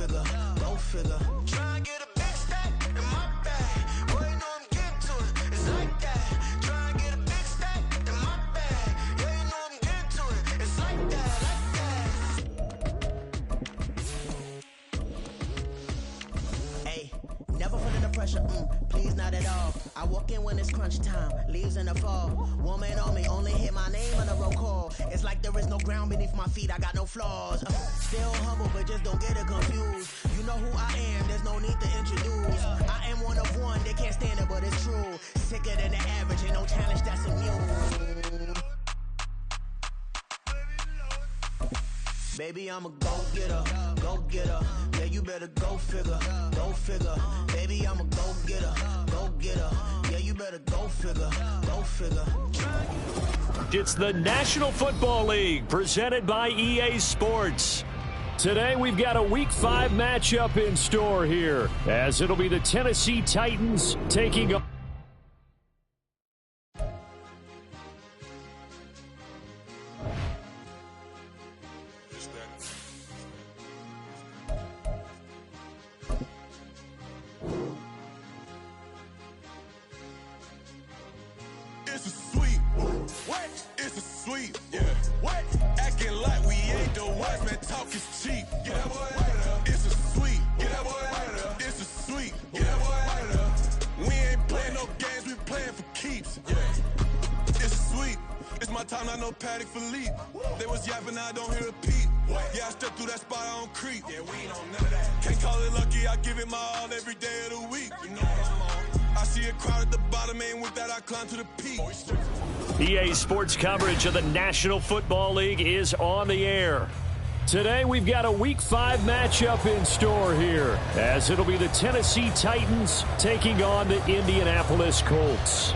figure, go figure. Try and get a big stack in my bag. Boy, you know I'm getting to it. It's like that. Try and get a big stack in my bag. Yeah, you know I'm getting to it. It's like that, Hey, never put in the pressure, please not at all. I walk in when it's crunch time, leaves in the fall. Woman on me, only hit my name on the roll call. It's like there is no ground beneath my feet, I got no flaws. Still humble, but just don't get it confused. You know who I am, there's no need to introduce. I am one of one, they can't stand it, but it's true. Sicker than the average, ain't no challenge that's immune. Baby, I'm a go-getter, go-getter. Yeah, you better go figure, go figure. Baby, I'm a go-getter, go-getter. Yeah, you better go figure, go figure. It's the National Football League presented by EA Sports. Today we've got a Week 5 matchup in store here, as it'll be the Tennessee Titans taking on It's a sweep. What? It's a sweep. Yeah. What? Acting like we ain't the ones, man. Talk is cheap. Get that boy out of there. It's a sweep. Get that boy out of there. It's a sweep. Get that boy out of there. We ain't playing no games. We playing for keeps. Yeah. It's a sweep. It's my time. I know Paddock for leap. They was yapping. I don't hear a peep. Yeah, I step through that spot. I don't creep. Yeah, we ain't on none of that. Can't call it lucky. I give it my all every day of the week. You know what I'm on. I see a crowd at the bottom, and with that, I climb to the peak. EA Sports coverage of the National Football League is on the air. Today, we've got a Week 5 matchup in store here, as it'll be the Tennessee Titans taking on the Indianapolis Colts.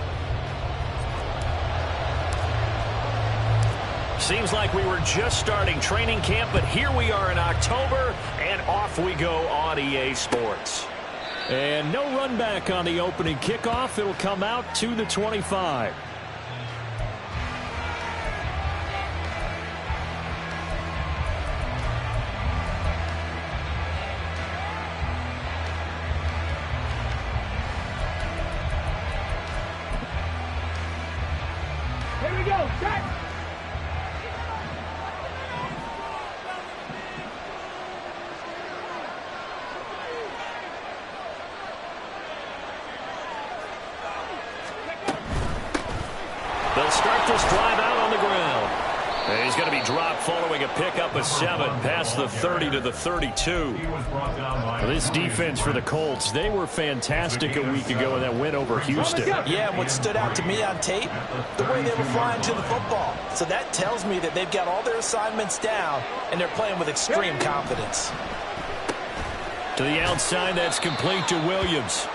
Seems like we were just starting training camp, but here we are in October, and off we go on EA Sports. And no run back on the opening kickoff. It'll come out to the 25. Here we go, set! They'll start this drive out on the ground. And he's going to be dropped following a pickup of 7 past the 30 to the 32. This defense for the Colts, they were fantastic a week ago in that win over Houston. Yeah, and what stood out to me on tape, the way they were flying to the football. So that tells me that they've got all their assignments down, and they're playing with extreme confidence. To the outside, that's complete to Williams.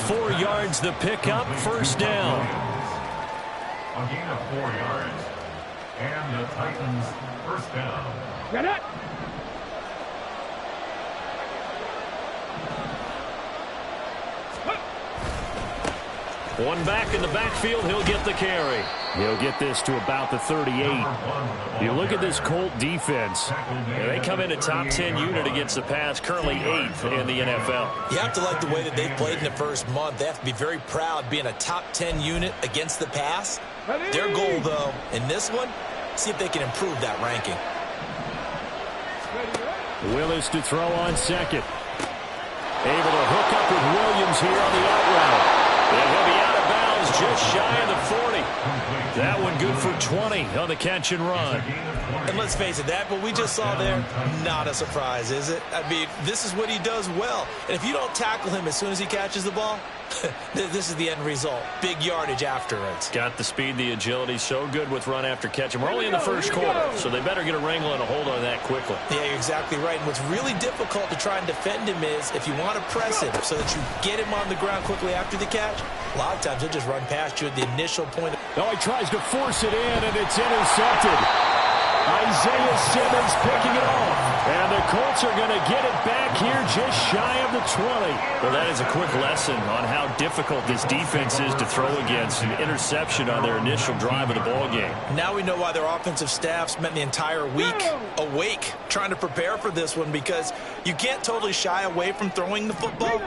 4 yards the pickup, first down. A gain of 4 yards. And the Titans first down. Get it! One back in the backfield, he'll get the carry. He'll get this to about the 38. You look at this Colt defense. They come in a top 10 unit against the pass, currently 8th in the NFL. You have to like the way that they've played in the first month. They have to be very proud being a top 10 unit against the pass. Their goal, though, in this one, see if they can improve that ranking. Willis to throw on second. Able to hook up with Williams here on the out route. And he'll be out of bounds just shy of the 40. That one good for 20 on the catch and run. And let's face it, that what we just saw there, not a surprise, is it? I mean, this is what he does well. And if you don't tackle him as soon as he catches the ball, this is the end result. Big yardage afterwards. Got the speed, the agility, so good with run after catch. And we're only in the first quarter, so they better get a wrangle and a hold on that quickly. Yeah, you're exactly right. And what's really difficult to try and defend him is if you want to press him so that you get him on the ground quickly after the catch, a lot of times he'll just run past you at the initial point. Oh, he tries to force it in, and it's intercepted. Isaiah Simmons picking it off. And the Colts are going to get it back here just shy of the 20. Well, that is a quick lesson on how difficult this defense is to throw against. An interception on their initial drive of the ball game. Now we know why their offensive staff spent the entire week awake trying to prepare for this one, because you can't totally shy away from throwing the football,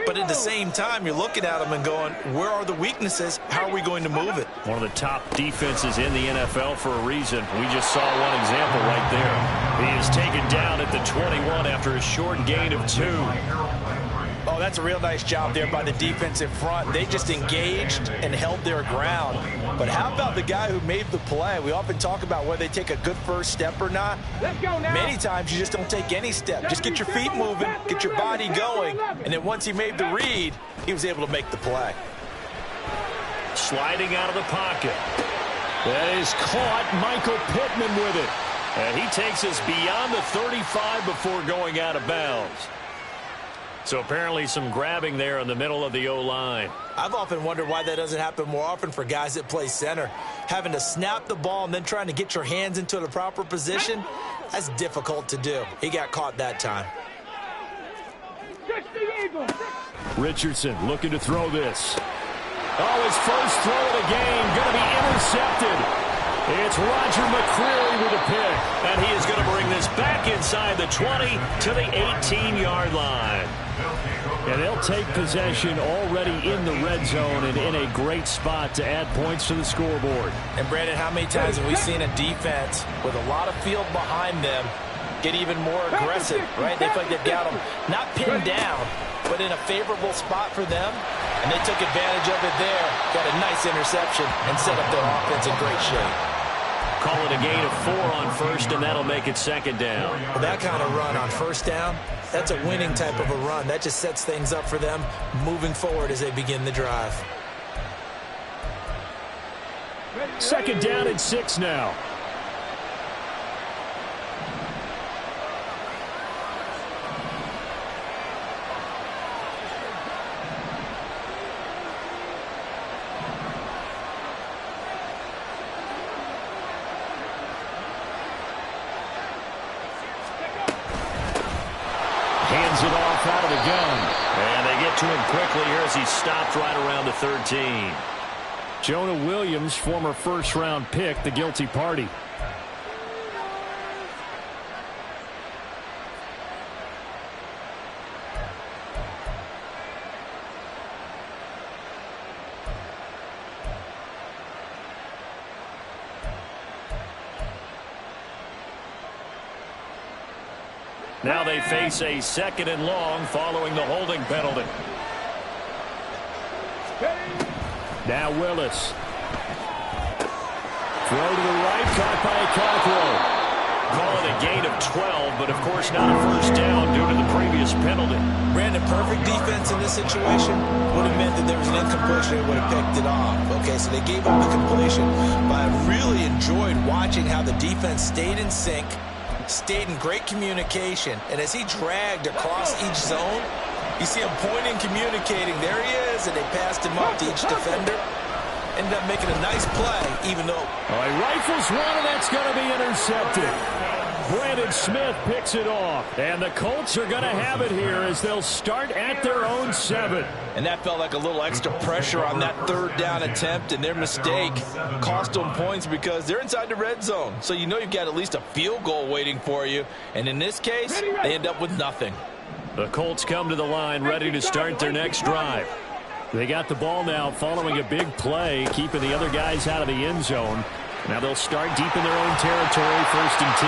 but at the same time, you're looking at them and going, where are the weaknesses? How are we going to move it? One of the top defenses in the NFL for a reason. We just saw one example right there. He is taken down at the 21 after a short gain of 2. Oh, that's a real nice job there by the defensive front. They just engaged and held their ground. But how about the guy who made the play? We often talk about whether they take a good first step or not. Let's go now. Many times you just don't take any step. Just get your feet moving, get your body going, and then once he made the read, he was able to make the play. Sliding out of the pocket. That is caught. Michael Pittman with it. And he takes us beyond the 35 before going out of bounds. So apparently some grabbing there in the middle of the O-line. I've often wondered why that doesn't happen more often for guys that play center. Having to snap the ball and then trying to get your hands into the proper position, that's difficult to do. He got caught that time. Richardson looking to throw this. Oh, his first throw of the game going to be intercepted. It's Roger McCreary with a pick, and he is going to bring this back inside the 20 to the 18-yard line. And they'll take possession already in the red zone and in a great spot to add points to the scoreboard. And, Brandon, how many times have we seen a defense with a lot of field behind them get even more aggressive, right? They feel like they've got them not pinned down, but in a favorable spot for them, and they took advantage of it there, got a nice interception, and set up their offense in great shape. Call it a gain of 4 on first, and that'll make it second down. Well, that kind of run on first down, that's a winning type of a run. That just sets things up for them moving forward as they begin the drive. Second down and 6 now. Hands it off out of the gun. And they get to him quickly here as he stopped right around the 13. Jonah Williams, former first-round pick, the guilty party. Now they face a second and long following the holding penalty. Now Willis. Throw to the right, caught by Cockrell. Call it a gain of 12, but of course not a first down due to the previous penalty. Brandon, perfect defense in this situation would have meant that there was an incompletion and would have picked it off. Okay, so they gave up the completion, but I really enjoyed watching how the defense stayed in sync, stayed in great communication, and as he dragged across each zone, you see him pointing, communicating. There he is, and they passed him up to each defender. Ended up making a nice play, even though... He rifles one, and that's going to be intercepted. Brandon Smith picks it off, and the Colts are going to have it here as they'll start at their own 7. And that felt like a little extra pressure on that third down attempt, and their mistake cost them points because they're inside the red zone. So you know you've got at least a field goal waiting for you, and in this case, they end up with nothing. The Colts come to the line ready to start their next drive. They got the ball now following a big play, keeping the other guys out of the end zone. Now they'll start deep in their own territory, 1st and 10.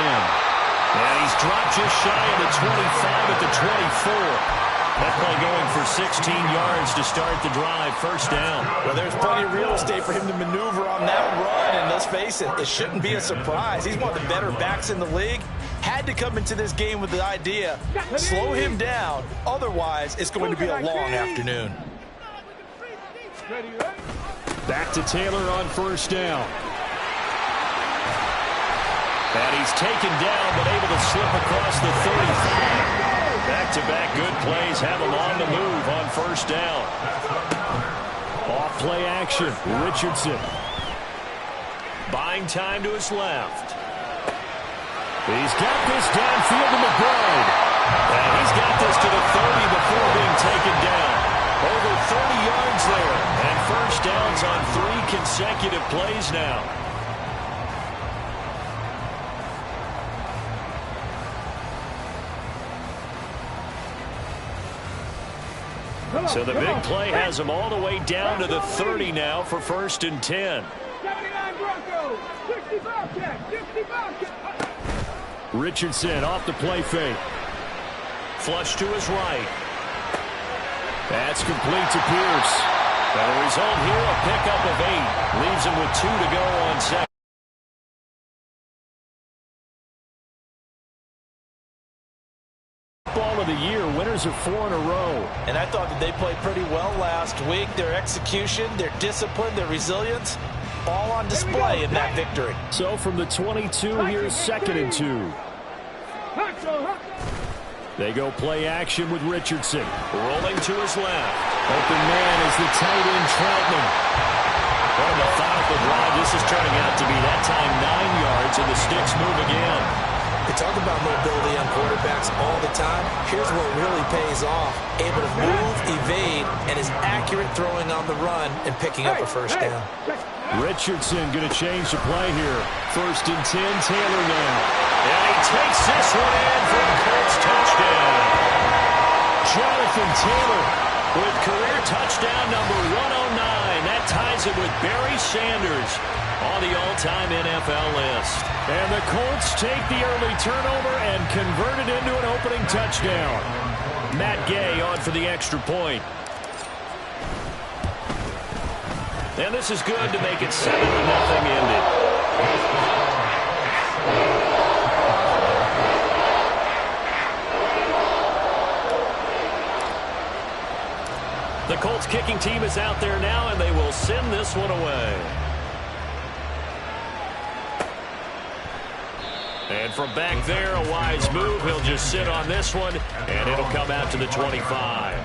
And he's dropped just shy of the 25 at the 24. That play going for 16 yards to start the drive, 1st down. Well, there's plenty of real estate for him to maneuver on that run, and let's face it, it shouldn't be a surprise. He's one of the better backs in the league. Had to come into this game with the idea, slow him down, otherwise it's going to be a long afternoon. Back to Taylor on 1st down. And he's taken down, but able to slip across the 35. Back-to-back good plays have him on the move on 1st down. Off play action, Richardson. Buying time to his left. He's got this downfield to McBride. And he's got this to the 30 before being taken down. Over 30 yards there. And first downs on 3 consecutive plays now. So the big play has him all the way down to the 30 now for 1st and 10. 79 Broncos, 65 check, 65 check. Richardson off the play fake. Flush to his right. That's complete to Pierce. And the result here, a pickup of 8. Leaves him with 2 to go on second. Ball of the year. Winners of 4 in a row. And I thought that they played pretty well last week. Their execution, their discipline, their resilience, all on display in that victory. So from the 22, here's 2nd and 2. They go play action with Richardson. Rolling to his left. Open man is the tight end Troutman. What a methodical drive this is turning out to be. That time 9 yards, and the sticks move again. We talk about mobility on quarterbacks all the time. Here's what really pays off. Able to move, evade, and is accurate throwing on the run and picking up a first down. Richardson going to change the play here. 1st and 10, Taylor now. And he takes this one in for a Colts touchdown. Jonathan Taylor with career touchdown number 109. That ties him with Barry Sanders on the all-time NFL list. And the Colts take the early turnover and convert it into an opening touchdown. Matt Gay on for the extra point. And this is good to make it 7-0 ended. The Colts kicking team is out there now, and they will send this one away. And from back there, a wise move. He'll just sit on this one, and it'll come out to the 25.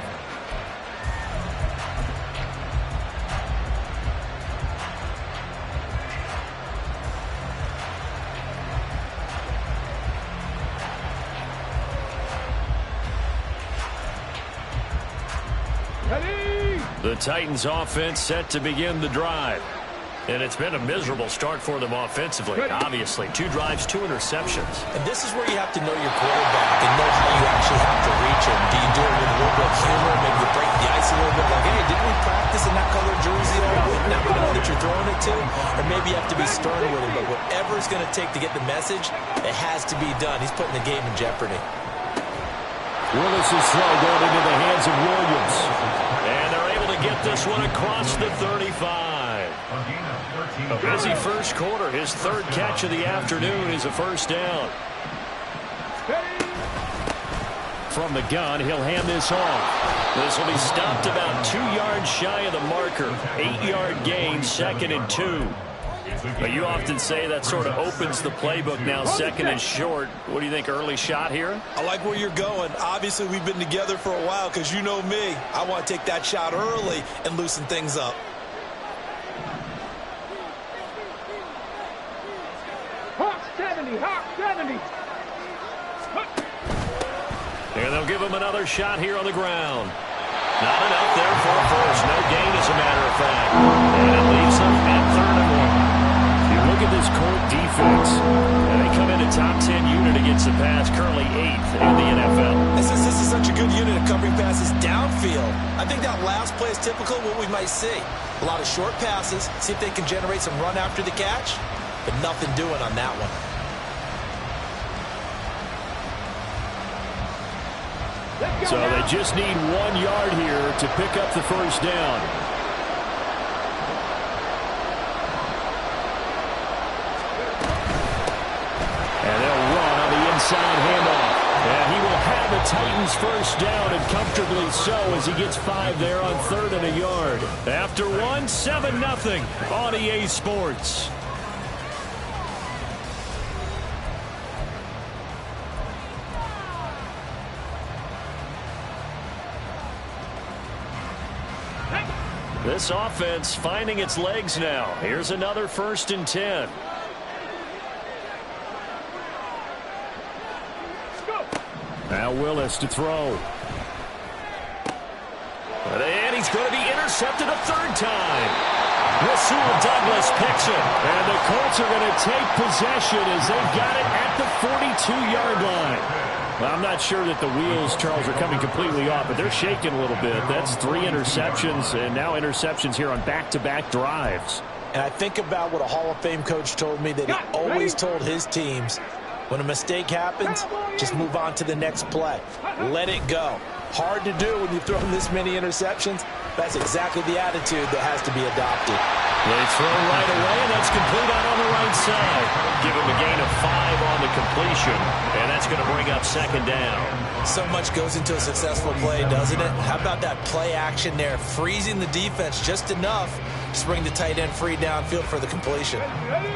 The Titans offense set to begin the drive. And it's been a miserable start for them offensively, obviously. 2 drives, 2 interceptions. And this is where you have to know your quarterback and know how you actually have to reach him. Do you do it with a little bit of humor? Maybe you break the ice a little bit. Like, hey, didn't we practice in that color jersey all week? Now we know that you're throwing it to. Or maybe you have to be stern with him. But whatever it's going to take to get the message, it has to be done. He's putting the game in jeopardy. Willis' throw going into the hands of Williams. And they're able to get this one across the 35. A busy first quarter. His 3rd catch of the afternoon is a first down. From the gun, he'll hand this off. This will be stopped about 2 yards shy of the marker. 8-yard gain, 2nd and 2. But you often say that sort of opens the playbook now, 2nd and short. What do you think, early shot here? I like where you're going. Obviously, we've been together for a while because you know me. I want to take that shot early and loosen things up. Hawk 70, Hawk 70. And they'll give him another shot here on the ground. Not enough there for a first. No gain, as a matter of fact. And it leaves them at 3rd and 1. You look at this Colt defense, and they come in a top 10 unit against the pass, currently 8th in the NFL. This is such a good unit of covering passes downfield. I think that last play is typical of what we might see. A lot of short passes, see if they can generate some run after the catch, but nothing doing on that one. So they just need 1 yard here to pick up the first down. And they'll run on the inside handoff. And he will have the Titans first down, and comfortably so, as he gets 5 there on 3rd and a yard. After 1, 7-0 on EA Sports. This offense finding its legs now. Here's another 1st and 10. Now Willis to throw. And he's going to be intercepted a third time. Rasul Douglas picks it. And the Colts are going to take possession as they've got it at the 42-yard line. Well, I'm not sure that the wheels, Charles, are coming completely off, but they're shaking a little bit. That's 3 interceptions, and now interceptions here on back-to-back drives. And I think about what a Hall of Fame coach told me that he always told his teams, when a mistake happens, just move on to the next play. Let it go. Hard to do when you've thrown this many interceptions. That's exactly the attitude that has to be adopted. They throw right away, and that's complete out on the right side. Give him a gain of 5 on the completion, and that's going to bring up second down. So much goes into a successful play, doesn't it? How about that play action there, freezing the defense just enough to bring the tight end free downfield for the completion.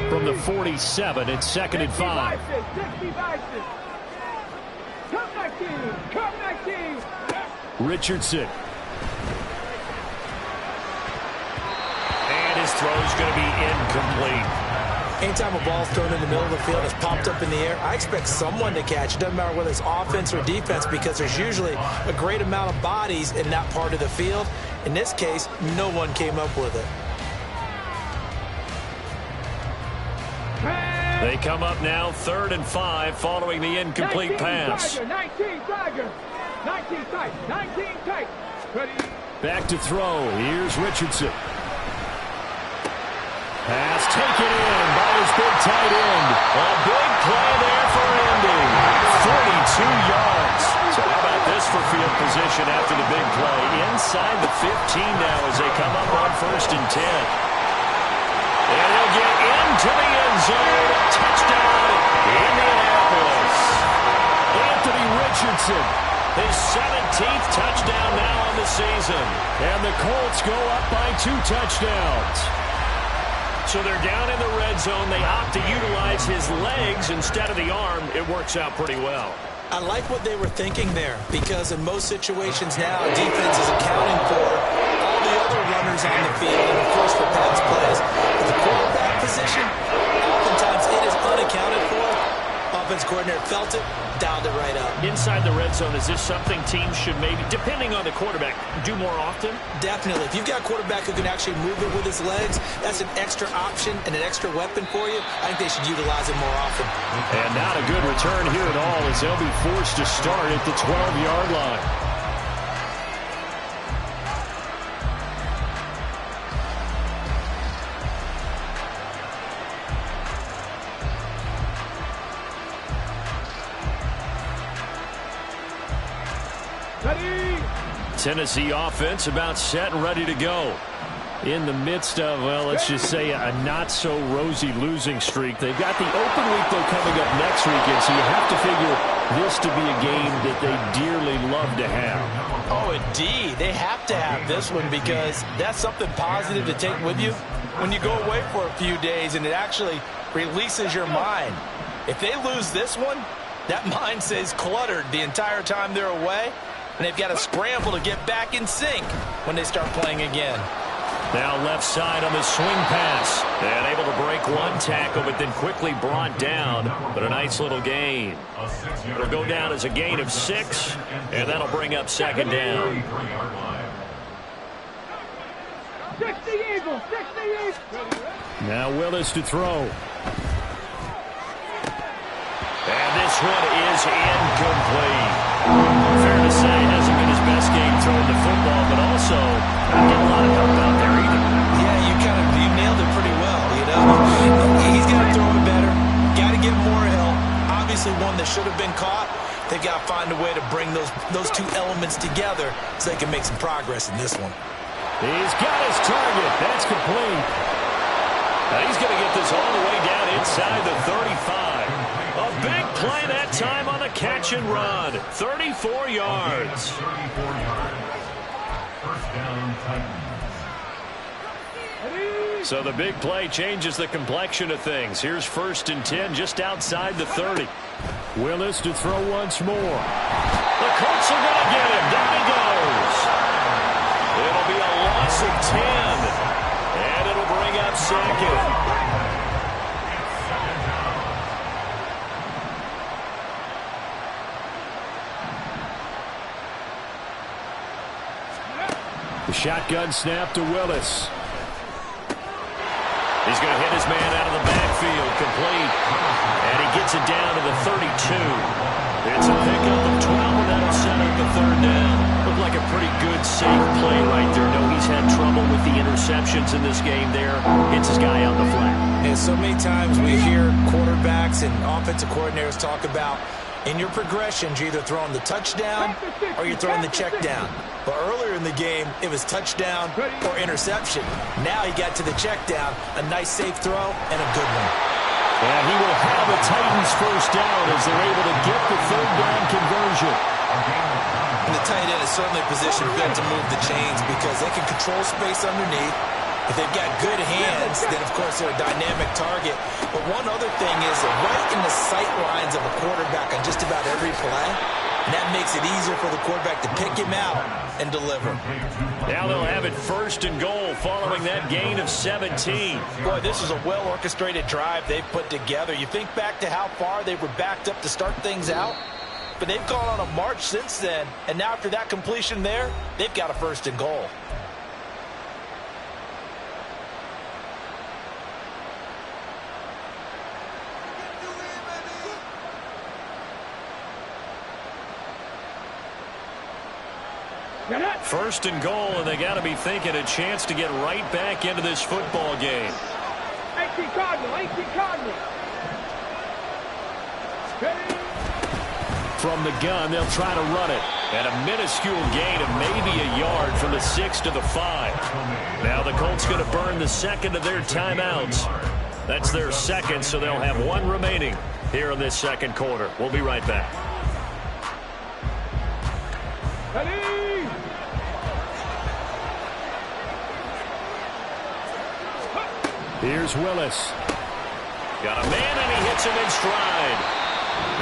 From the 47, it's 2nd and 5. Richardson. And his throw's going to be incomplete. Anytime a ball's thrown in the middle of the field, it's popped up in the air, I expect someone to catch. It doesn't matter whether it's offense or defense, because there's usually a great amount of bodies in that part of the field. In this case, no one came up with it. They come up now 3rd and 5 following the incomplete pass. 19 tight. Ready. Back to throw. Here's Richardson. Pass taken in by his big tight end. A big play there for Andy. 42 yards. So how about this for field position after the big play? Inside the 15 now as they come up on 1st and 10. And they'll get into the end zone. Touchdown, Indianapolis. Anthony Richardson, his 17th touchdown now on the season. And the Colts go up by 2 touchdowns. So they're down in the red zone. They opt to utilize his legs instead of the arm. It works out pretty well. I like what they were thinking there, because in most situations now, defense is accounting for all the other runners on the field and, of course, for pass plays. But the quarterback position, oftentimes it is unaccounted for. Offense coordinator felt it, dialed it right up. Inside the red zone, is this something teams should maybe, depending on the quarterback, do more often? Definitely. If you've got a quarterback who can actually move it with his legs, that's an extra option and an extra weapon for you. I think they should utilize it more often. And not a good return here at all as they'll be forced to start at the 12-yard line. Tennessee offense about set and ready to go. In the midst of, well, let's just say a not-so-rosy losing streak. They've got the open week, though, coming up next weekend, so you have to figure this to be a game that they dearly love to have. Oh, indeed. They have to have this one, because that's something positive to take with you when you go away for a few days, and it actually releases your mind. If they lose this one, that mind stays cluttered the entire time they're away, and they've got to scramble to get back in sync when they start playing again. Now left side on the swing pass. And able to break one tackle, but then quickly brought down. But a nice little gain. It'll go down as a gain of 6, and that'll bring up second down. 60 Eagles, 60 Eagles. Now Willis to throw. And this one is incomplete. Fair to say, it hasn't been his best game throwing the football, but also not getting a lot of help out there either. Yeah, you nailed it pretty well, you know. He's got to throw it better. Got to get more help. Obviously one that should have been caught. They've got to find a way to bring those two elements together so they can make some progress in this one. He's got his target. That's complete. Now he's going to get this all the way down inside the 35. A big play that time on the catch and run. 34 yards. 34 yards. First down, Titans. So the big play changes the complexion of things. Here's 1st and 10 just outside the 30. Willis to throw once more. The Colts are going to get him. Down he goes. It'll be a loss of 10. And it'll bring up second. The shotgun snap to Willis. He's going to hit his man out of the backfield, complete. And he gets it down to the 32. It's a pickup of 12, and that'll set up the third down. Looked like a pretty good, safe play right there. No, he's had trouble with the interceptions in this game there. Hits his guy out the flat. And so many times we hear quarterbacks and offensive coordinators talk about in your progressions, you're either throwing the touchdown or you're throwing the check down. But earlier in the game, it was touchdown or interception. Now he got to the check down, a nice safe throw, and a good one. And he will have the Titans first down as they're able to get the third down conversion. And the tight end is certainly positioned built to move the chains because they can control space underneath. If they've got good hands, then, of course, they're a dynamic target. But one other thing is right in the sight lines of a quarterback on just about every play, and that makes it easier for the quarterback to pick him out and deliver. Now they'll have it first and goal following that gain of 17. Boy, this is a well-orchestrated drive they've put together. You think back to how far they were backed up to start things out, but they've gone on a march since then, and now after that completion there, they've got a first and goal. First and goal, and they got to be thinking a chance to get right back into this football game. 18 Cardinal. From the gun, they'll try to run it. And a minuscule gain of maybe a yard from the 6 to the 5. Now the Colts going to burn the second of their timeouts. That's their second, so they'll have one remaining here in this second quarter. We'll be right back. Here's Willis. Got a man, and he hits him in stride.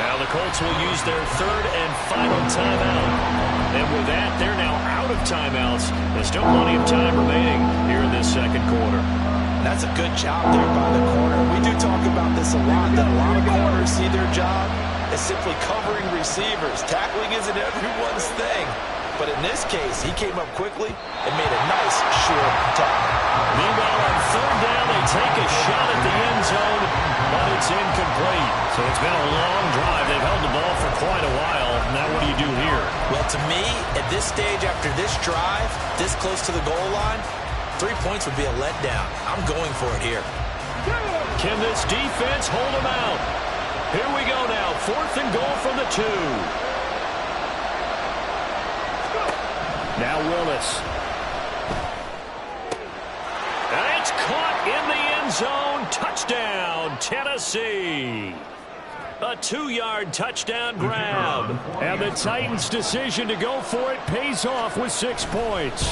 Now the Colts will use their third and final timeout. And with that, they're now out of timeouts. There's still plenty of time remaining here in this second quarter. That's a good job there by the corner. We do talk about this a lot, that a lot of corners see their job as simply covering receivers. Tackling isn't everyone's thing. But in this case, he came up quickly and made a nice, short tackle. Meanwhile, on third down, they take a shot at the end zone, but it's incomplete. So it's been a long drive. They've held the ball for quite a while. Now what do you do here? Well, to me, at this stage, after this drive, this close to the goal line, 3 points would be a letdown. I'm going for it here. Can this defense hold them out? Here we go now. Fourth and goal from the 2. Now Willis. And it's caught in the end zone. Touchdown, Tennessee. A 2-yard touchdown grab. And the Titans' decision to go for it pays off with 6 points.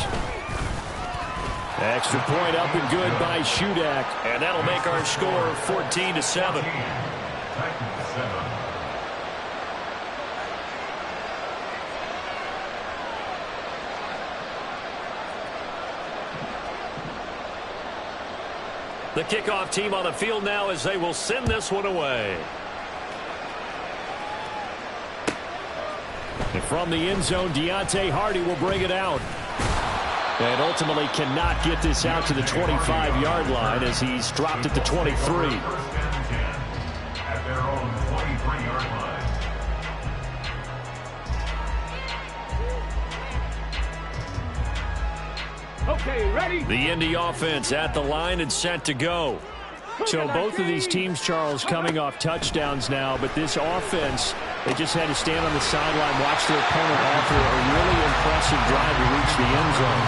Extra point up and good by Shudak. And that'll make our score 14-7. The kickoff team on the field now as they will send this one away. And from the end zone, Deontay Hardy will bring it out. And ultimately cannot get this out to the 25-yard line as he's dropped at the 23. At their own 23-yard line. Okay, ready? The Indy offense at the line and set to go. So both of these teams, Charles, coming off touchdowns now, but this offense, they just had to stand on the sideline, watch their opponent offer a really impressive drive to reach the end zone.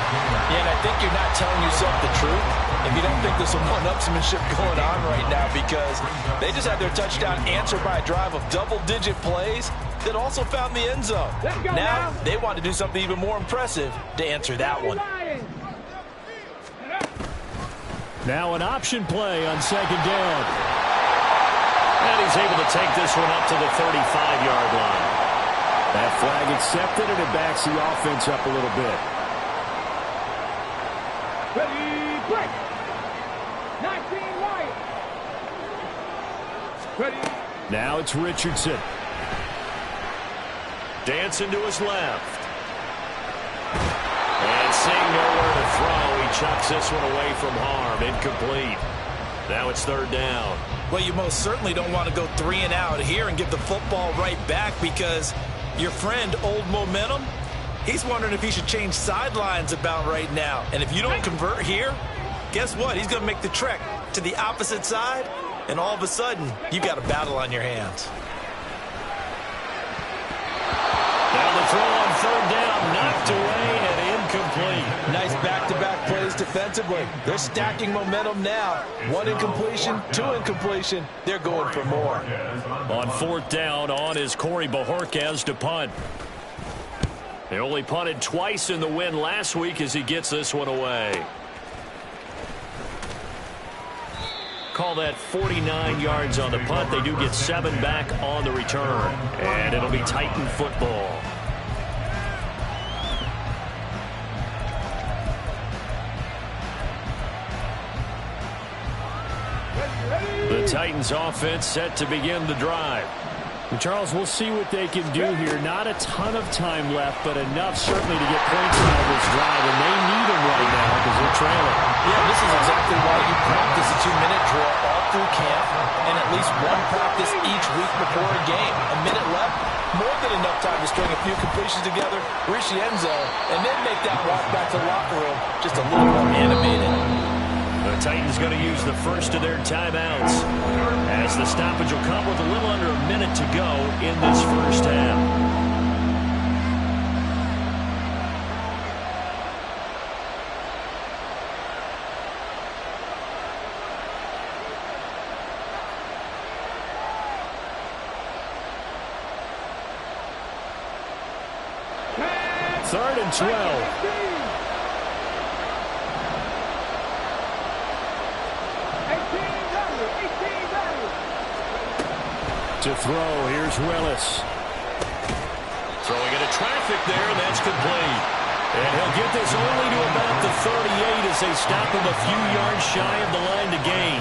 Yeah, and I think you're not telling yourself the truth if you don't think there's some one-upsmanship going on right now, because they just had their touchdown answered by a drive of double-digit plays that also found the end zone. Now they want to do something even more impressive to answer that one. Now an option play on second down. And he's able to take this one up to the 35-yard line. That flag accepted, and it backs the offense up a little bit. Ready, break. 19 Wyatt. Ready. Now it's Richardson. Dancing to his left. And And seeing nowhere to throw, he chucks this one away from harm. Incomplete. Now it's third down. Well, you most certainly don't want to go 3 and out here and give the football right back, because your friend, Old Momentum, he's wondering if he should change sidelines about right now. And if you don't convert here, guess what? He's going to make the trek to the opposite side, and all of a sudden, you've got a battle on your hands. Now the throw on third down, knocked away and incomplete. Nice back-to-back plays defensively. They're stacking momentum now. 1 incompletion, 2 incompletion. They're going for more. On fourth down, on is Corey Bojorquez to punt. They only punted twice in the win last week as he gets this one away. Call that 49 yards on the punt. They do get 7 back on the return. And it'll be Titan football. The Titans offense set to begin the drive. Charles, we'll see what they can do here. Not a ton of time left, but enough certainly to get points out of this drive, and they need them right now because they're trailing. Yeah, this is exactly why you practice a 2-minute drill all through camp and at least 1 practice each week before a game. A minute left, more than enough time to string a few completions together, reach the end zone, and then make that walk back to the locker room just a little more animated. The Titans going to use the first of their timeouts, as the stoppage will come with a little under a minute to go in this first half. Third and 12. To throw, here's Willis. Throwing into traffic there, and that's complete. And he'll get this only to about the 38 as they stop him a few yards shy of the line to gain.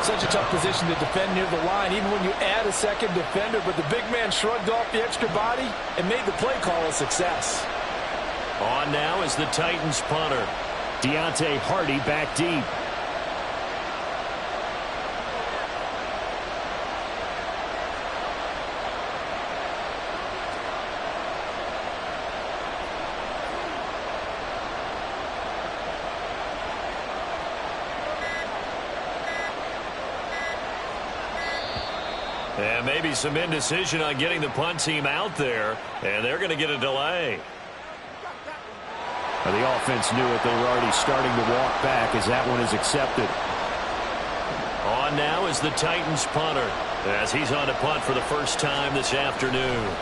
Such a tough position to defend near the line, even when you add a second defender, but the big man shrugged off the extra body and made the play call a success. On now is the Titans punter. Deontay Hardy back deep. And maybe some indecision on getting the punt team out there, and they're going to get a delay. The offense knew it. They were already starting to walk back as that one is accepted. On now is the Titans punter, as he's on to punt for the first time this afternoon.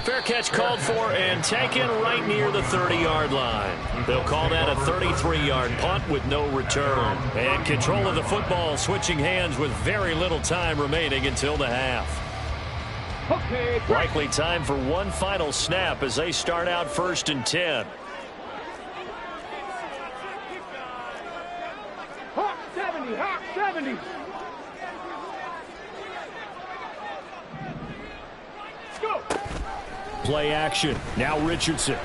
Fair catch called for and taken right near the 30-yard line. They'll call that a 33-yard punt with no return. And control of the football switching hands with very little time remaining until the half. Likely time for one final snap as they start out 1st and 10. Hawk 70, Hawk 70. Let's go. Play action. Now Richardson. And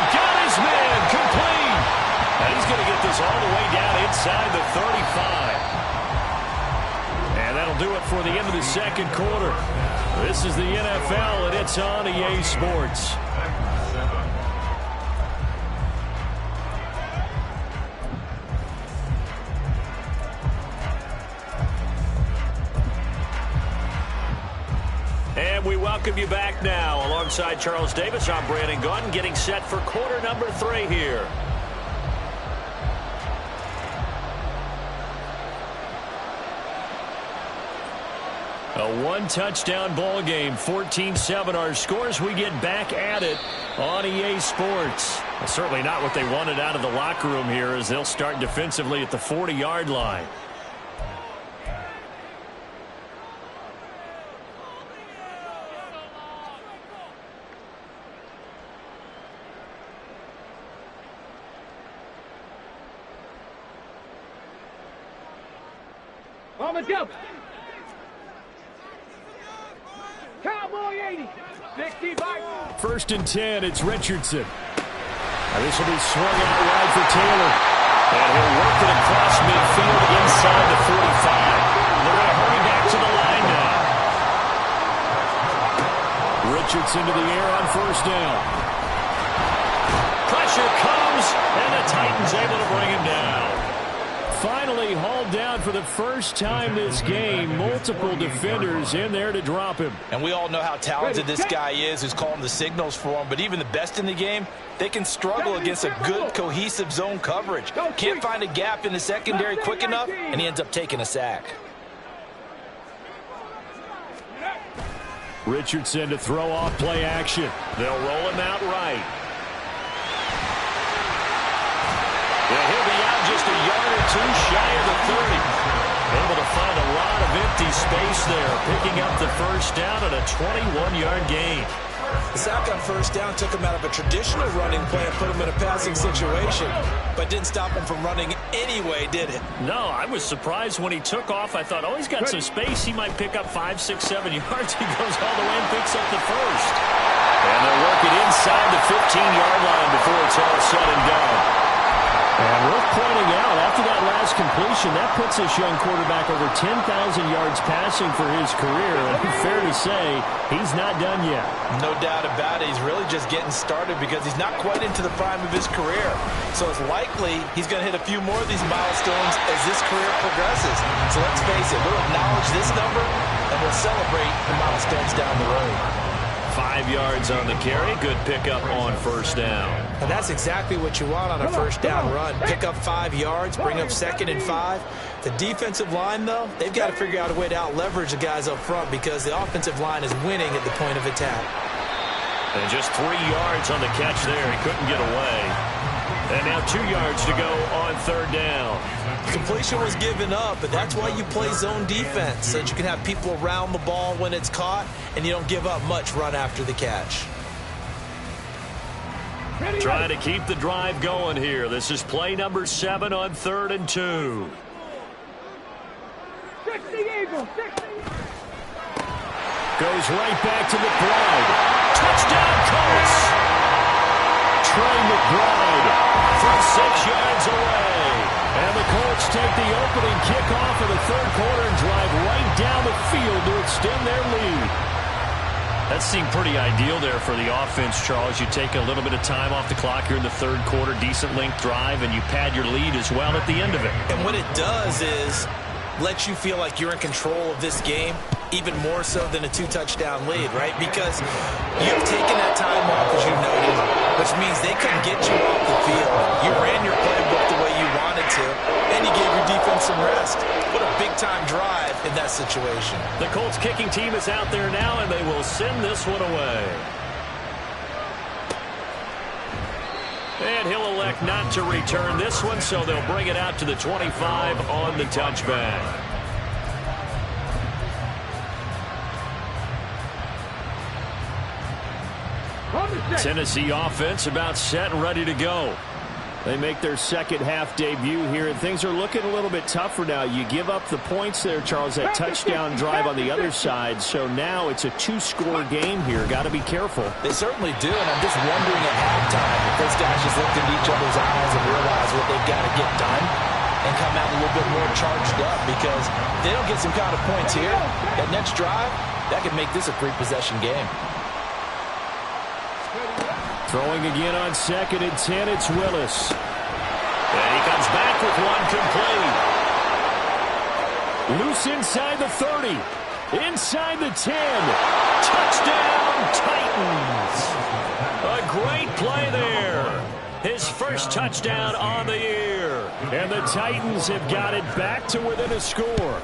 got his man complete. And he's going to get this all the way down inside the 35. And that'll do it for the end of the second quarter. This is the NFL, and it's on EA Sports. And we welcome you back now. Alongside Charles Davis, I'm Brandon Gunn, getting set for quarter number 3 here. A one-touchdown ball game, 14-7 our scores. We get back at it on EA Sports. Well, certainly not what they wanted out of the locker room here, as they'll start defensively at the 40-yard line. On the jump. Cowboy 80. 65. 1st and 10, it's Richardson. This will be swung out wide for Taylor. And he'll work it across midfield inside the 45. They're going to hurry back to the line now. Richardson to the air on 1st down. Pressure comes, and the Titans able to bring him down. Finally hauled down for the first time this game. Multiple defenders in there to drop him. And we all know how talented this guy is who's calling the signals for him. But even the best in the game, they can struggle against a good, cohesive zone coverage. Can't find a gap in the secondary quick enough, and he ends up taking a sack. Richardson to throw off play action. They'll roll him out right. He'll be out just a yard or two shy of the 30. Able to find a lot of empty space there, picking up the 1st down and a 21-yard gain. The sack on 1st down took him out of a traditional running play and put him in a passing situation, but didn't stop him from running anyway, did it? No, I was surprised when he took off. I thought, oh, he's got some space. He might pick up 5, 6, 7 yards. He goes all the way and picks up the 1st. And they'll work it inside the 15-yard line before it's all said and done. And worth pointing out, after that last completion, that puts this young quarterback over 10,000 yards passing for his career. And fair to say, he's not done yet. No doubt about it. He's really just getting started because he's not quite into the prime of his career. So it's likely he's going to hit a few more of these milestones as this career progresses. So let's face it, we'll acknowledge this number and we'll celebrate the milestones down the road. 5 yards on the carry. Good pickup on 1st down. And that's exactly what you want on a 1st down run. Pick up 5 yards, bring up 2nd and 5. The defensive line, though, they've got to figure out a way to out-leverage the guys up front because the offensive line is winning at the point of attack. And just 3 yards on the catch there. He couldn't get away. And now 2 yards to go on 3rd down. Completion was given up, but that's why you play zone defense, so that you can have people around the ball when it's caught, and you don't give up much run after the catch. Trying to keep the drive going here. This is play number 7 on 3rd and 2. 60 Eagles, 60. Goes right back to McBride. Touchdown, Colts! Trey McBride from 6 yards away. And the Colts take the opening kickoff of the 3rd quarter and drive right down the field to extend their lead. That seemed pretty ideal there for the offense, Charles. You take a little bit of time off the clock here in the 3rd quarter, decent length drive, and you pad your lead as well at the end of it. And what it does is let you feel like you're in control of this game, even more so than a 2-touchdown lead, right? Because you've taken that time off, as you noted, which means they couldn't get you off the field. You ran your playbook the way you wanted to, and you gave your defense some rest. What a big-time drive in that situation. The Colts kicking team is out there now, and they will send this one away. And he'll elect not to return this one, so they'll bring it out to the 25 on the touchback. Tennessee offense about set and ready to go. They make their second half debut here, and things are looking a little bit tougher now. You give up the points there, Charles, that touchdown drive on the other side. So now it's a 2-score game here. Got to be careful. They certainly do, and I'm just wondering at halftime if those guys just looked into each other's eyes and realize what they've got to get done and come out a little bit more charged up, because if they don't get some kind of points here, that next drive, that could make this a 3-possession game. Throwing again on 2nd and 10, it's Willis. And he comes back with one complete. Loose inside the 30. Inside the 10. Touchdown, Titans. A great play there. His first touchdown on the year. And the Titans have got it back to within a score.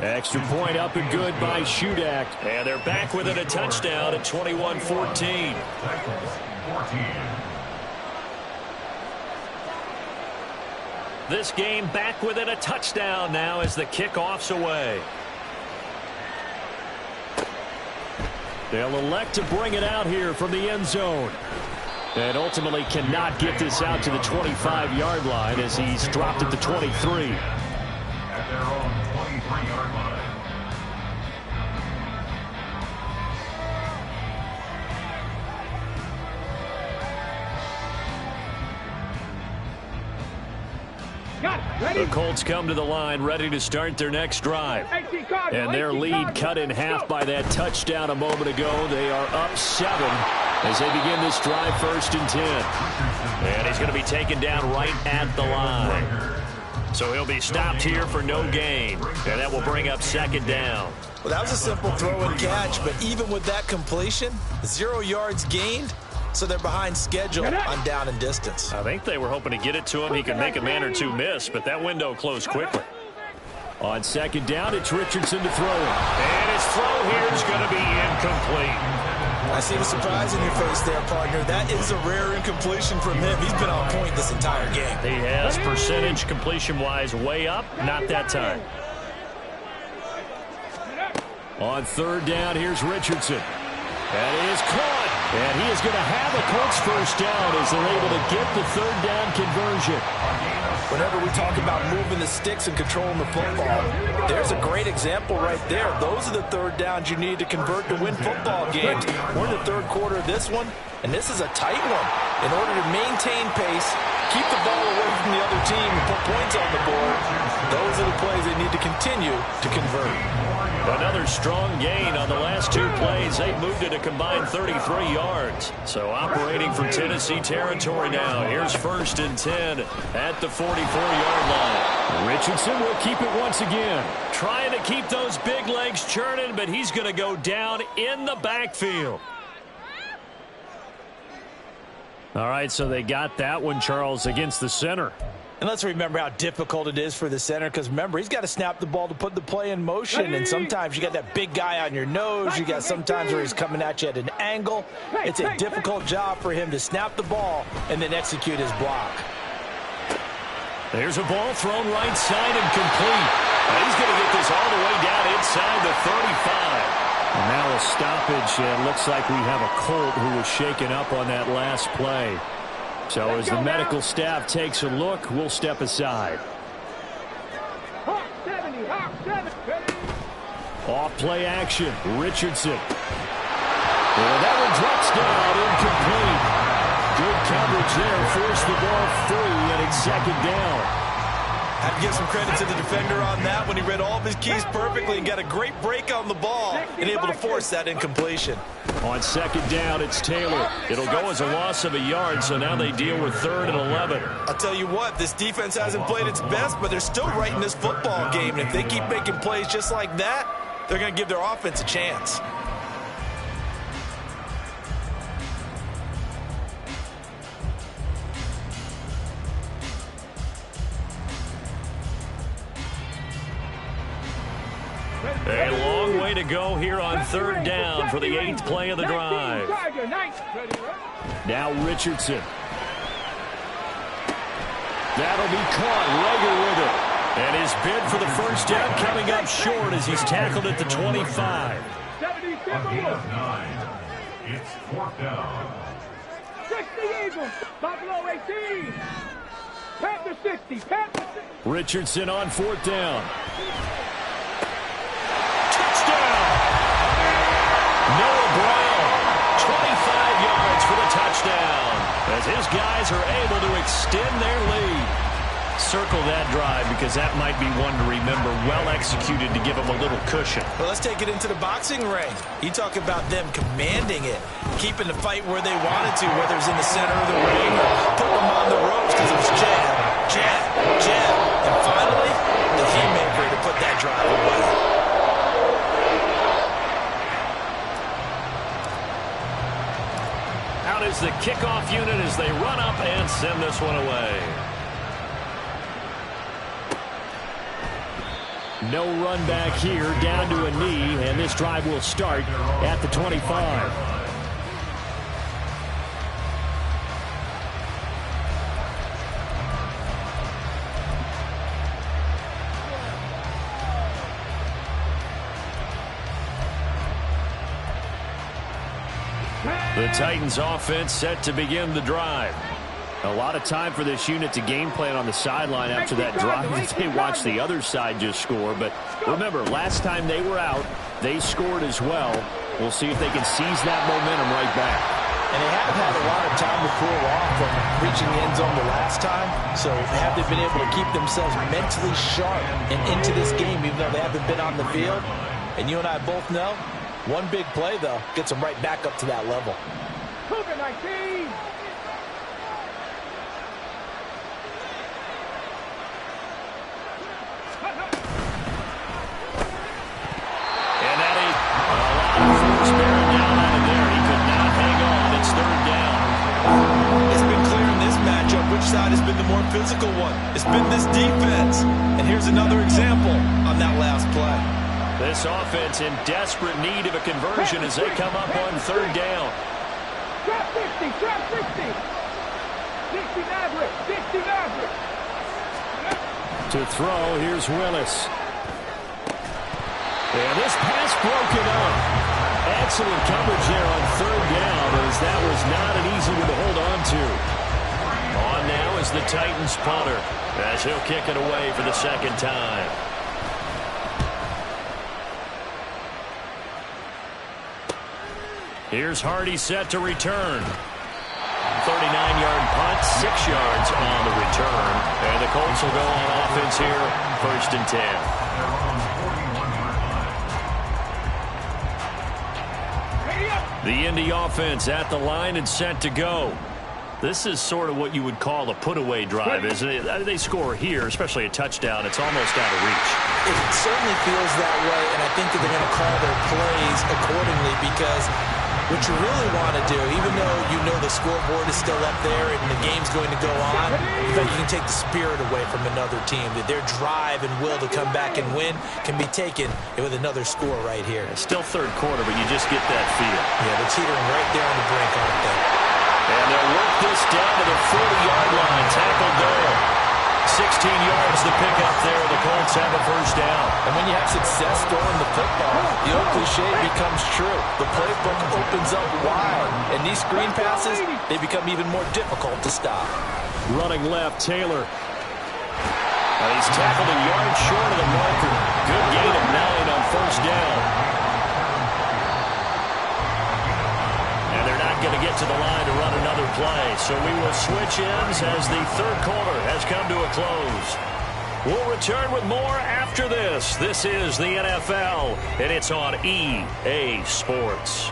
Extra point up and good by Shudak. And they're back within a touchdown at 21-14. This game back within a touchdown now as the kickoff's away. They'll elect to bring it out here from the end zone. And ultimately cannot get this out to the 25-yard line as he's dropped at the 23. At their own 23-yard line. The Colts come to the line, ready to start their next drive. And their lead cut in half by that touchdown a moment ago. They are up 7 as they begin this drive, 1st and 10. And he's going to be taken down right at the line. So he'll be stopped here for no gain. And that will bring up 2nd down. Well, that was a simple throw and catch, but even with that completion, 0 yards gained, so they're behind schedule on down and distance. I think they were hoping to get it to him. He could make a man or two miss, but that window closed quickly. On 2nd down, it's Richardson to throw it. And his throw here is going to be incomplete. I see the surprise in your face there, partner. That is a rare incompletion from him. He's been on point this entire game. He has percentage completion-wise way up. Not that time. On 3rd down, here's Richardson. That is caught. And he is going to have a Colts 1st down as they're able to get the 3rd down conversion. Whenever we talk about moving the sticks and controlling the football, there's a great example right there. Those are the 3rd downs you need to convert to win football games. We're in the 3rd quarter of this one, and this is a tight one. In order to maintain pace, keep the ball away from the other team, and put points on the board, those are the plays they need to continue to convert. Another strong gain on the last 2 plays. They moved it a combined 33 yards. So operating for Tennessee territory now. Here's 1st and 10 at the 44-yard line. Richardson will keep it once again. Trying to keep those big legs churning, but he's going to go down in the backfield. All right, so they got that one, Charles, against the center. And let's remember how difficult it is for the center, because remember, he's got to snap the ball to put the play in motion, and sometimes you got that big guy on your nose. You got sometimes where he's coming at you at an angle. It's a difficult job for him to snap the ball and then execute his block. There's a ball thrown right side and complete. And he's going to get this all the way down inside the 35. And now a stoppage, and looks like we have a Colt who was shaken up on that last play. So as the medical staff takes a look, we'll step aside. Off play action, Richardson. And that one drops down, incomplete. Good coverage there, forced the ball free, and it's 2nd down. Have to give some credit to the defender on that when he read all of his keys perfectly and got a great break on the ball and able to force that incompletion. On 2nd down, it's Taylor. It'll go as a loss of a yard, so now they deal with 3rd and 11. I'll tell you what, this defense hasn't played its best, but they're still right in this football game. And if they keep making plays just like that, they're going to give their offense a chance. A long way to go here on 3rd down for the 8th play of the drive. Now Richardson. That'll be caught. Rager with it. And his bid for the 1st down coming up short as he's tackled at the 25. A gain of 9. It's 4th down. 60 Eagles. Buffalo 18. Panther 60. Panther 60. Richardson on 4th down. Noah Brown, 25 yards for the touchdown, as his guys are able to extend their lead. Circle that drive because that might be one to remember. Well executed to give them a little cushion. Well, let's take it into the boxing ring. You talk about them commanding it, keeping the fight where they wanted to, whether it's in the center of the ring or putting them on the ropes because it was jab, jab, jab, and finally, the haymaker to put that drive away. Out is the kickoff unit as they run up and send this one away. No run back here, down to a knee, and this drive will start at the 25. The Titans offense set to begin the drive. A lot of time for this unit to game plan on the sideline after that drive. They watched the other side just score. But remember, last time they were out, they scored as well. We'll see if they can seize that momentum right back. And they have had a lot of time to cool off from reaching the end zone the last time. So have they been able to keep themselves mentally sharp and into this game, even though they haven't been on the field? And you and I both know, one big play, though, gets them right back up to that level. Cougar 19. Side has been the more physical one. It's been this defense. And here's another example on that last play. This offense in desperate need of a conversion as they come up on third down. Trap 60, trap 60. 60 Maverick, 60 Maverick. To throw, here's Willis. And this pass broken up. Excellent coverage there on third down, as that was not an easy one to hold on to. On now is the Titans punter, as he'll kick it away for the second time. Here's Hardy set to return. 39-yard punt, 6 yards on the return. And the Colts will go on offense here, 1st and 10. The Indy offense at the line and set to go. This is sort of what you would call a put-away drive, isn't it? They score here, especially a touchdown. It's almost out of reach. It certainly feels that way, and I think that they're going to call their plays accordingly, because what you really want to do, even though you know the scoreboard is still up there and the game's going to go on, but you can take the spirit away from another team. That their drive and will to come back and win can be taken with another score right here. It's still third quarter, but you just get that feel. Yeah, they're teetering right there on the brink, aren't they? And they'll work this down to the 40-yard line. Tackled there. 16 yards to pick up there. The Colts have a first down. And when you have success throwing the football, the old cliche becomes true. The playbook opens up wide. And these screen passes, they become even more difficult to stop. Running left, Taylor. He's tackled a yard short of the marker. Good gain of 9 on first down. Going to get to the line to run another play. So we will switch ends as the third quarter has come to a close. We'll return with more after this. This is the NFL, and it's on EA Sports.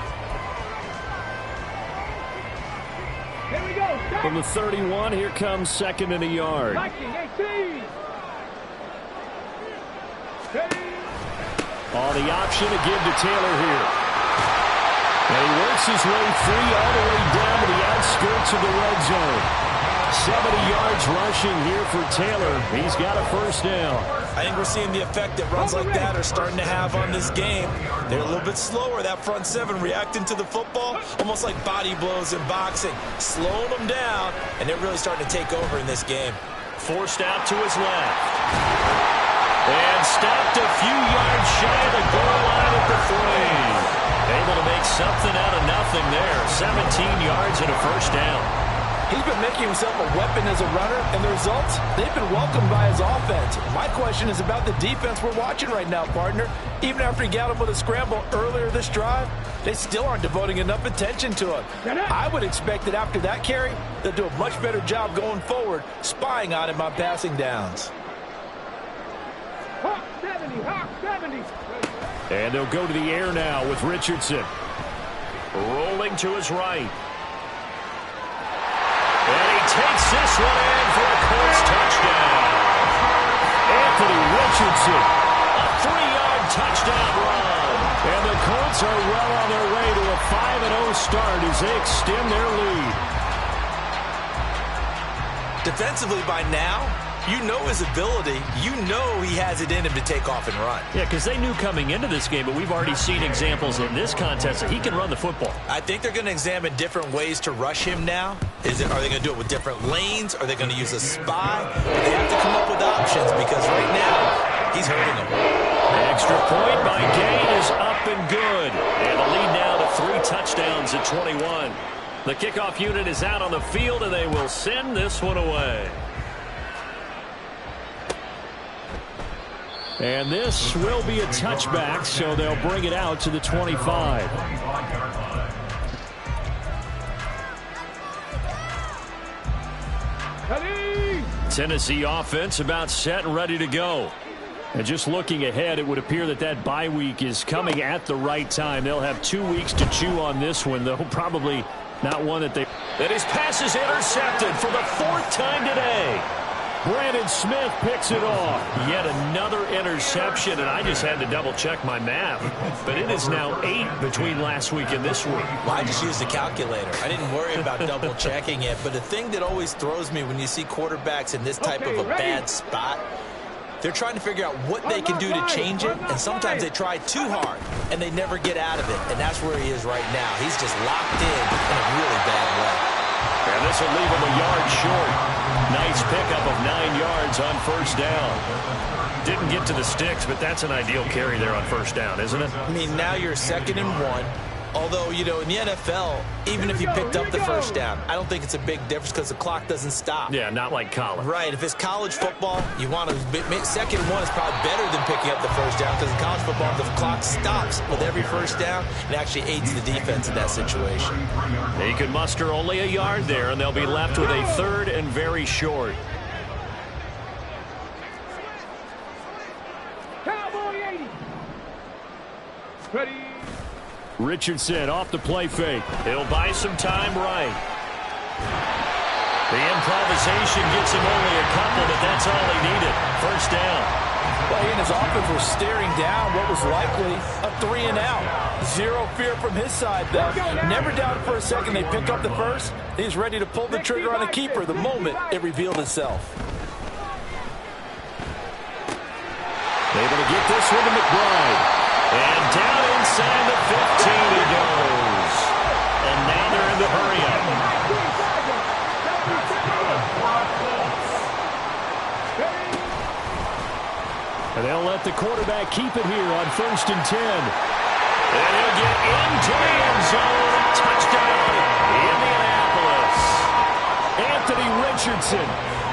Here we go. From the 31, here comes 2nd and a yard. 19, 18. On the option to give to Taylor here. And he works his way free all the way down to the outskirts of the red zone. 70 yards rushing here for Taylor. He's got a first down. I think we're seeing the effect that runs like that are starting to have on this game. They're a little bit slower, that front seven, reacting to the football, almost like body blows in boxing, slowing them down, and they're really starting to take over in this game. Forced out to his left. And stopped a few yards shy of the goal line at the 3. Able to make something out of nothing there. 17 yards and a first down. He's been making himself a weapon as a runner, and the results, they've been welcomed by his offense. My question is about the defense we're watching right now, partner. Even after he got him with a scramble earlier this drive, they still aren't devoting enough attention to him. I would expect that after that carry, they'll do a much better job going forward, spying on him on passing downs. Hawk 70, Hawk 70. And they'll go to the air now with Richardson. Rolling to his right. And he takes this one in for a Colts touchdown. Anthony Richardson, a 3-yard touchdown run. And the Colts are well on their way to a 5-0 start as they extend their lead. Defensively by now, you know his ability. You know he has it in him to take off and run. Yeah, because they knew coming into this game, but we've already seen examples in this contest that he can run the football. I think they're going to examine different ways to rush him now. Are they going to do it with different lanes? Are they going to use a spy? But they have to come up with options because right now, he's hurting them. Extra point by Gain is up and good. And the lead now to 3 touchdowns at 21. The kickoff unit is out on the field, and they will send this one away. And this will be a touchback, so they'll bring it out to the 25. Tennessee offense about set and ready to go. And just looking ahead, it would appear that that bye week is coming at the right time. They'll have 2 weeks to chew on this one, though probably not one that they... And his pass is intercepted for the 4th time today. Brandon Smith picks it off. Yet another interception, and I just had to double-check my math. But it is now 8 between last week and this week. Well, I just used the calculator. I didn't worry about double-checking it. But the thing that always throws me when you see quarterbacks in this type of a bad spot, they're trying to figure out what they can do to change it, and sometimes they try too hard, and they never get out of it. And that's where he is right now. He's just locked in a really bad way. And this will leave him a yard short. Nice pickup of 9 yards on first down. Didn't get to the sticks, but that's an ideal carry there on first down, isn't it? I mean, now you're 2nd and 1. Although, you know, in the NFL, even if you picked up the first down, I don't think it's a big difference because the clock doesn't stop. Yeah, not like college. Right. If it's college football, you want to 2nd and 1 is probably better than picking up the first down because in college football, the clock stops with every first down and actually aids the defense in that situation. He could muster only a yard there, and they'll be left with a 3rd and very short. Cowboy 80. Ready. Richardson off the play fake. He'll buy some time right. The improvisation gets him only a couple, but that's all he needed. First down. Well, he and his offense were staring down what was likely a 3 and out. Zero fear from his side, though. Never doubted for a second they pick up the first. He's ready to pull the trigger on a keeper the moment it revealed itself. Able to get this one to McBride. And down inside the 15 he goes. And now they're in the hurry-up. And they'll let the quarterback keep it here on 1st and 10. And he'll get into the end zone. Touchdown, Indianapolis. Anthony Richardson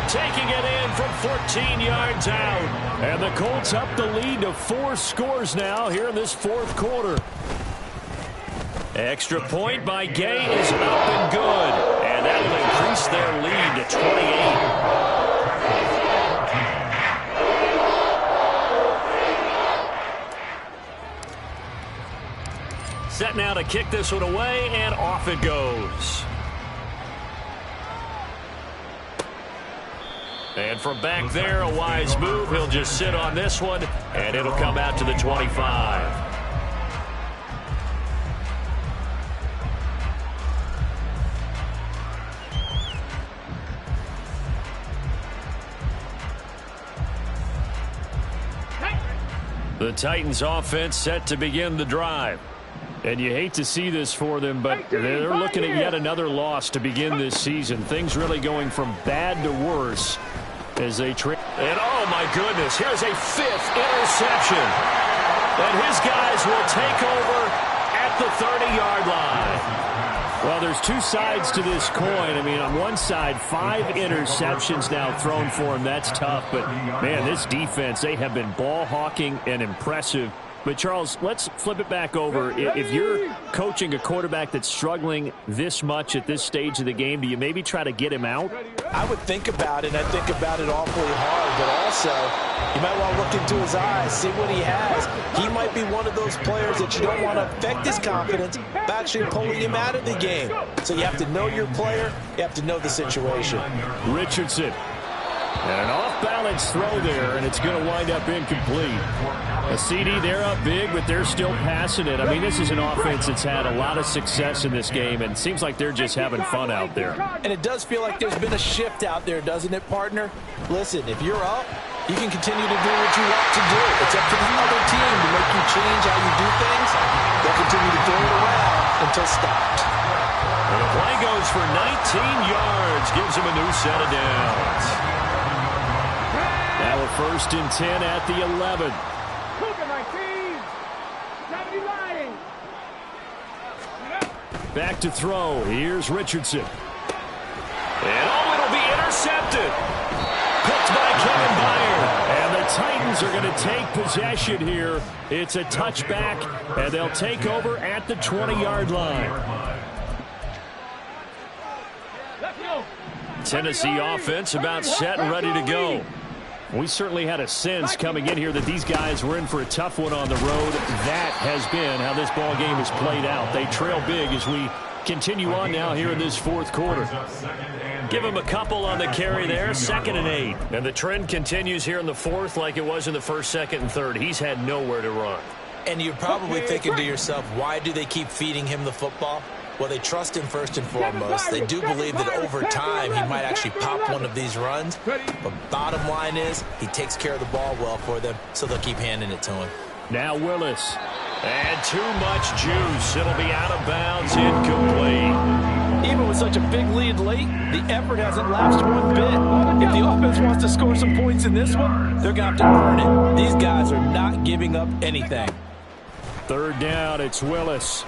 taking it in from 14 yards out. And the Colts up the lead to 4 scores now here in this 4th quarter. Extra point by Gay is up and good. And that will increase their lead to 28. Set now to kick this one away, and off it goes. And from back there, a wise move. He'll just sit on this one, and it'll come out to the 25. The Titans offense set to begin the drive. And you hate to see this for them, but they're looking at yet another loss to begin this season. Things really going from bad to worse as they trip. And oh my goodness, here's a 5th interception. And his guys will take over at the 30-yard line. Well, there's 2 sides to this coin. I mean, on one side, 5 interceptions now thrown for him. That's tough. But, man, this defense, they have been ball hawking and impressive. But, Charles, let's flip it back over. If you're coaching a quarterback that's struggling this much at this stage of the game, do you maybe try to get him out? I would think about it, and I think about it awfully hard. But also, you might want to look into his eyes, see what he has. He might be one of those players that you don't want to affect his confidence by actually pulling him out of the game. So you have to know your player. You have to know the situation. Richardson. And an off-balance throw there, and it's going to wind up incomplete. A CD, they're up big, but they're still passing it. I mean, this is an offense that's had a lot of success in this game, and it seems like they're just having fun out there. And it does feel like there's been a shift out there, doesn't it, partner? Listen, if you're up, you can continue to do what you want to do. It's up to the other team to make you change how you do things. They'll continue to throw it around until stopped. And the play goes for 19 yards, gives him a new set of downs. Now a 1st and 10 at the 11. Back to throw. Here's Richardson. And oh, it'll be intercepted. Picked by Kevin Byard. And the Titans are going to take possession here. It's a touchback, and they'll take over at the 20-yard line. Tennessee offense about set and ready to go. We certainly had a sense coming in here that these guys were in for a tough one on the road. That has been how this ball game has played out. They trail big as we continue on now here in this fourth quarter. Give him a couple on the carry there, 2nd and 8. And the trend continues here in the fourth like it was in the first, 2nd, and 3rd. He's had nowhere to run. And you're probably thinking to yourself, why do they keep feeding him the football? Well, they trust him first and foremost. They do believe that over time he might actually pop one of these runs. But bottom line is he takes care of the ball well for them, so they'll keep handing it to him. Now Willis. And too much juice. It'll be out of bounds, incomplete. Even with such a big lead late, the effort hasn't lapsed one bit. If the offense wants to score some points in this one, they're going to have to earn it. These guys are not giving up anything. 3rd down, it's Willis.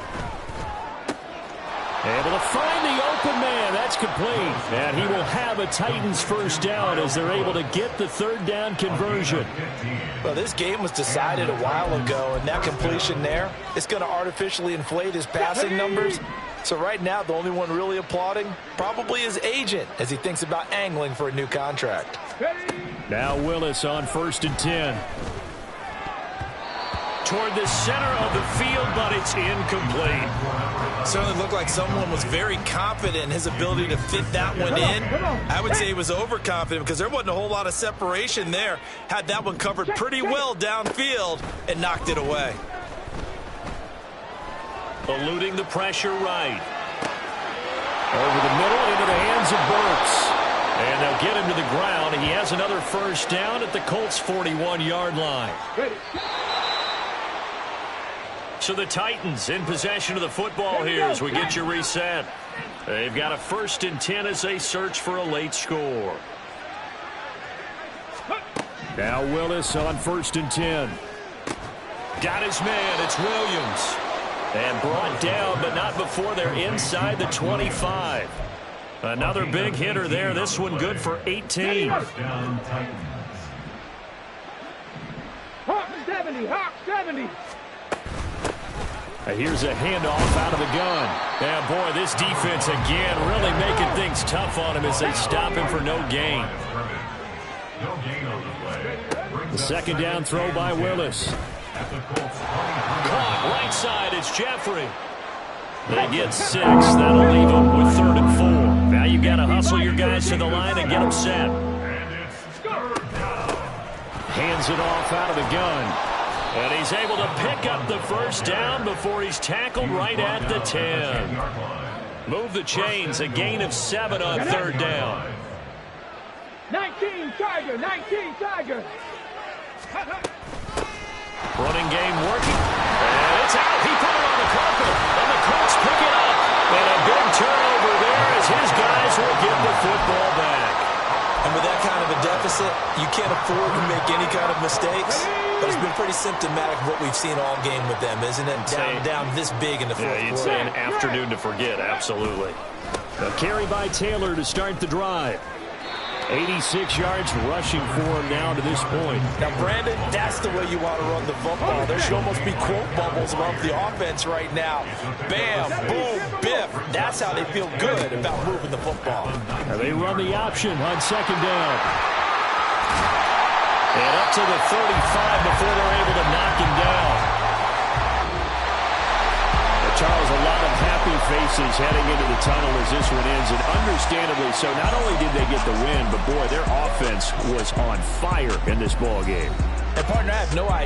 Able to find the open man. That's complete. And he will have a Titans first down as they're able to get the 3rd down conversion. Well, this game was decided a while ago, and that completion there, it's going to artificially inflate his passing numbers. So right now, the only one really applauding probably his agent as he thinks about angling for a new contract. Now Willis on 1st and 10. Toward the center of the field, but it's incomplete. Certainly looked like someone was very confident in his ability to fit that one in. I would say he was overconfident because there wasn't a whole lot of separation there. Had that one covered pretty well downfield and knocked it away. Eluding the pressure right. Over the middle into the hands of Burks. And they'll get him to the ground. He has another first down at the Colts' 41-yard line. So the Titans in possession of the football here as we get you reset. They've got a 1st and 10 as they search for a late score. Now Willis on 1st and 10. Got his man. It's Williams. And brought down, but not before they're inside the 25. Another big hitter there. This one good for 18. Hawk 70, Hawk 70. Here's a handoff out of the gun. And boy, this defense again really making things tough on him as they stop him for no gain. The 2nd down throw by Willis. Caught right side, it's Jeffrey. They get 6. That'll leave them with 3rd and 4. Now you got to hustle your guys to the line and get them set. Hands it off out of the gun. And he's able to pick up the first down before he's tackled right at the 10. Move the chains, a gain of 7 on 3rd down. 19 Tiger, 19 Tiger. Running game working. And it's out. He put it on the carpet. And the Colts pick it up. And a big turnover there as his guys will get the football back. And with that kind of a deficit, you can't afford to make any kind of mistakes. But it's been pretty symptomatic of what we've seen all game with them, isn't it? Down this big in the fourth quarter. You'd say an afternoon to forget, absolutely. A carry by Taylor to start the drive. 86 yards rushing for him now to this point. Now, Brandon, that's the way you want to run the football. There should almost be quote bubbles above the offense right now. Bam, boom, biff. That's how they feel good about moving the football. And they run the option on 2nd down. And up to the 35 before they're able to knock him down. Charles, a lot of happy faces heading into the tunnel as this one ends, and understandably so. Not only did they get the win, but boy, their offense was on fire in this ball game. And partner, I have no idea